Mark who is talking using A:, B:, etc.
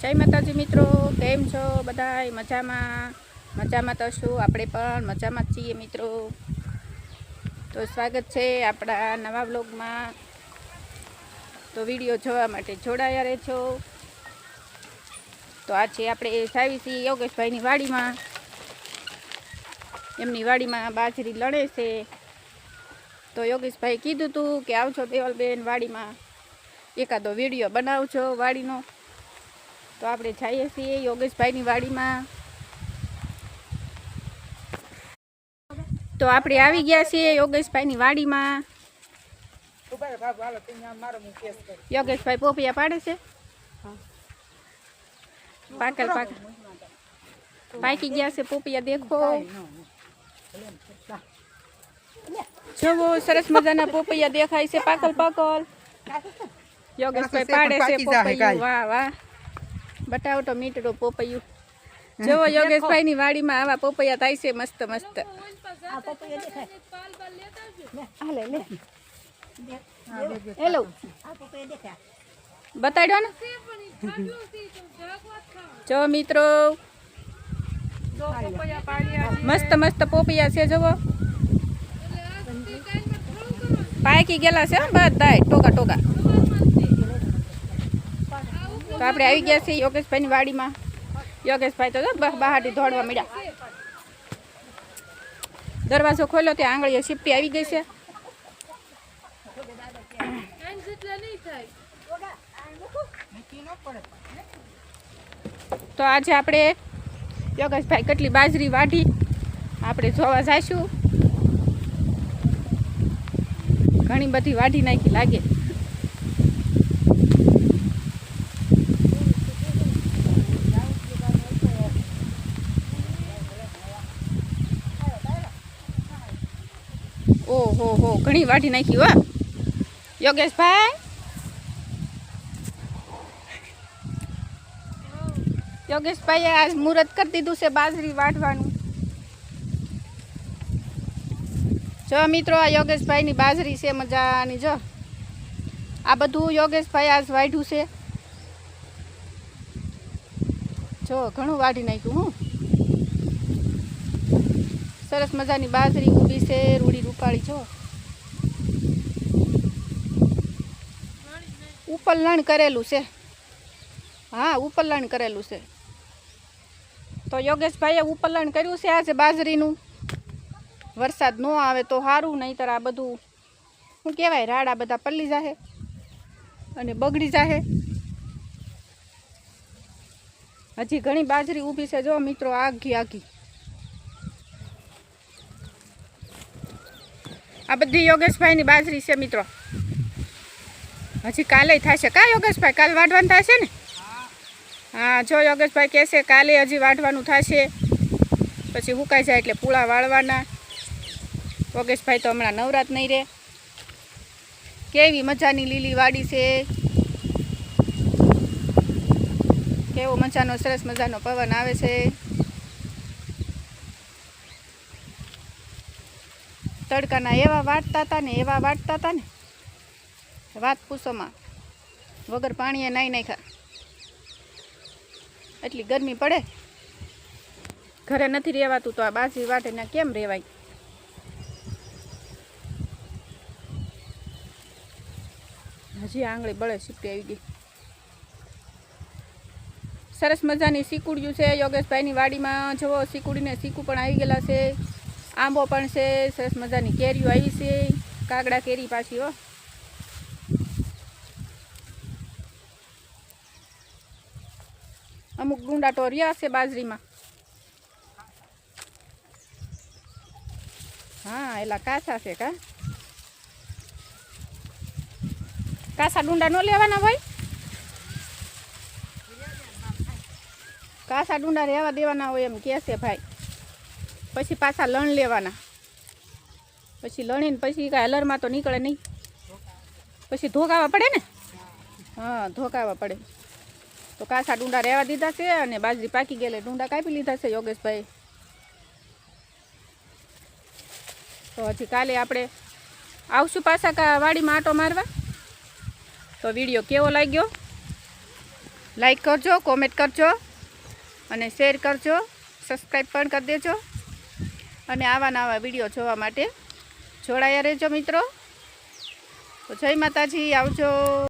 A: જય માતાજી મિત્રો, કેમ છો બધાય? મજામાં તો શું, આપણે પણ મજામાં જ છીએ મિત્રો. તો સ્વાગત છે આપણા નવા વ્લોગમાં. તો વિડીયો જોવા માટે જોડાયા રહેજો. તો આજે આપણે જાવી છીએ યોગેશભાઈની વાડીમાં. એમની વાડીમાં બાજરી લણે છે. તો યોગેશભાઈ કીધું હતું કે આવજો દેવલબેન વાડીમાં, એકાદો વિડીયો બનાવજો વાડીનો. તો આપણે જઈએ છીએ યોગેશભાઈની વાડીમાં. તો આપણે આવી ગયા છીએ યોગેશભાઈની વાડીમાં. યોગેશભાઈ પોપિયા પાડે છે. પાકી ગયા છે પોપિયા, દેખો. જુઓ, સરસ મજાના પોપૈયા દેખાય છે, પાકલ. યોગેશભાઈ પાડે છે પોપૈયું. વાહ વાહ, બતાવો તો મીઠડો પોપૈયું. જુઓ, યોગેશભાઈની વાડીમાં આવા પોપૈયા થાય છે, મસ્ત મસ્ત. હેલો, બતાડ્યો ને. જો મિત્રો, મસ્ત મસ્ત પોપૈયા છે. જુઓ, પાકી ગયેલા છે બધાય, ટોકા. તો આપણે આવી ગયા છીએ યોગેશભાઈની વાડીમાં. યોગેશભાઈ તો બહારથી દોડવા મળ્યા. દરવાજો ખોલ્યો ત્યાં આંગળીએ શીપટી આવી ગઈ છે. તો આજે આપણે યોગેશભાઈ કેટલી બાજરી વાઢી આપણે જોવા જઈશું. ઘણી બધી વાઢી નાખી લાગે. ઓહો, ઘણી વાઢી નાખી હો યોગેશભાઈ. યોગેશભાઈએ આજ મુહૂર્ત કરી દીધું છે બાજરી વાઢવાનું. જો મિત્રો, આ યોગેશભાઈની બાજરી છે મજાની. જો, આ બધું યોગેશભાઈ આજ વાઢ્યું છે. જો, ઘણું વાઢી નાખ્યું. હું સરસ મજાની બાજરી ઊભી છે, રૂડી રૂપાળી. જો, ઉપલણ કરેલું છે. હા, ઉપલણ કરેલું છે. તો યોગેશભાઈએ ઉપલણ કર્યું છે આજે બાજરીનું. વરસાદ ન આવે તો સારું, નહીંતર આ બધું શું કહેવાય, રાડા બધા પલ્લી જાહે અને બગડી જાહે. હજી ઘણી બાજરી ઊભી છે. જો મિત્રો, આઘી. આ બધી યોગેશભાઈની બાજરી છે મિત્રો. હજી કાલે થશે કા યોગેશભાઈ? કાલે વાઢવાનું થશે ને? હા, જો યોગેશભાઈ કહેશે કાલે હજી વાઢવાનું થશે, પછી સુકાઈ જાય એટલે પૂળા વાળવાના. યોગેશભાઈ તો હમણાં નવરાત નહીં રહે. કેવી મજાની લીલી વાડી છે. કેવો મજાનો સરસ મજાનો પવન આવે છે. તડકાના એવા વાટતા હતા ને વાત પૂછોમાં. વગર પાણીએ નાઈ નાખ્યા. એટલી ગરમી પડે, ઘરે નથી રહેવાતું. તો આ બાજરી વાટે ને કેમ રહેવાય? હજી આંગળી બળે શીપટી આવી ગઈ. સરસ મજાની સીકુડિયું છે યોગેશભાઈની વાડીમાં. જુઓ, સીકુડીને સીકુ પણ આવી ગયેલા છે. આંબો પણ છે. સરસ મજાની કેરીઓ આવી છે. કાગડા કેરી પાછી હો. અમુક ડુંડા તો રહ્યા છે બાજરીમાં. હા, એલા કાસા છે કા? કાસા ડુંડા ન લેવાના ભાઈ? કાસા ડુંડા રહેવા દેવાના હોય એમ કહે છે ભાઈ. પછી પાછા લણ લેવાના. પછી લણીને પછી કાંઈ હલરમાં તો નીકળે નહીં. પછી ધોકાવા પડે ને. હા, ધોકાવા પડે. તો કાસા ડુંડા રહેવા દીધા છે અને બાજરી પાકી ગયેલી ડુંડા કાપી લીધા છે યોગેશભાઈ. તો હજી કાલે આપણે આવશું પાછા વાડીમાં આંટો મારવા. તો વિડીયો કેવો લાગ્યો લાઈક કરજો, કોમેન્ટ કરજો અને શેર કરજો, સબસ્ક્રાઈબ પણ કરી દેજો અને આવા નવા વિડીયો જોવા માટે જોડાયા રહેજો મિત્રો. તો જય માતાજી, આવજો.